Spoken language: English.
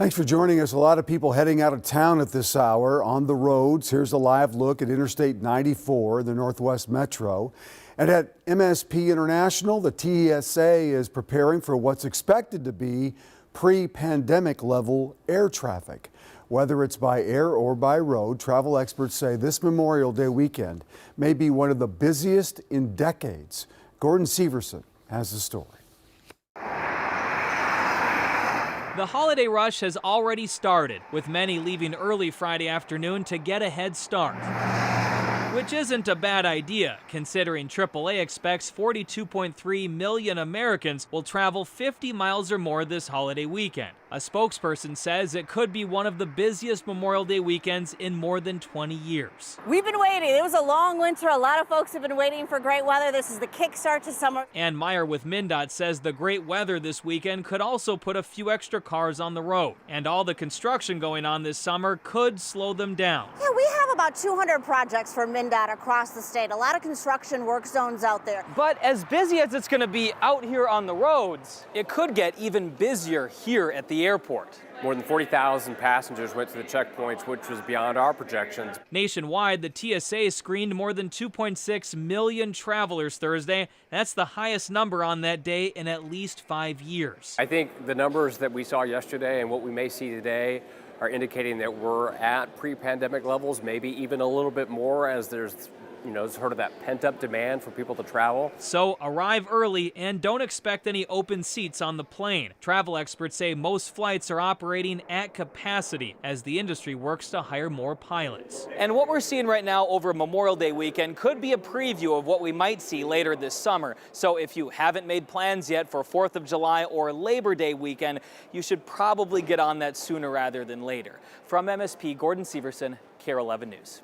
Thanks for joining us. A lot of people heading out of town at this hour on the roads. Here's a live look at Interstate 94, the Northwest Metro. And at MSP International, the TSA is preparing for what's expected to be pre-pandemic level air traffic. Whether it's by air or by road, travel experts say this Memorial Day weekend may be one of the busiest in decades. Gordon Severson has the story. The holiday rush has already started, with many leaving early Friday afternoon to get a head start. Which isn't a bad idea, considering AAA expects 42.3 million Americans will travel 50 miles or more this holiday weekend. A spokesperson says it could be one of the busiest Memorial Day weekends in more than 20 years. We've been waiting. It was a long winter. A lot of folks have been waiting for great weather. This is the kickstart to summer. Ann Meyer with MnDOT says the great weather this weekend could also put a few extra cars on the road. And all the construction going on this summer could slow them down. Yeah, we have about 200 projects for MnDOT across the state. A lot of construction work zones out there. But as busy as it's going to be out here on the roads, it could get even busier here at the airport. More than 40,000 passengers went to the checkpoints, which was beyond our projections. Nationwide, the TSA screened more than 2.6 million travelers Thursday. That's the highest number on that day in at least 5 years. I think the numbers that we saw yesterday and what we may see today are indicating that we're at pre-pandemic levels, maybe even a little bit more, as there's sort of that pent-up demand for people to travel. So arrive early and don't expect any open seats on the plane. Travel experts say most flights are operating at capacity as the industry works to hire more pilots. And what we're seeing right now over Memorial Day weekend could be a preview of what we might see later this summer. So if you haven't made plans yet for 4th of July or Labor Day weekend, you should probably get on that sooner rather than later. From MSP, Gordon Severson, KARE 11 News.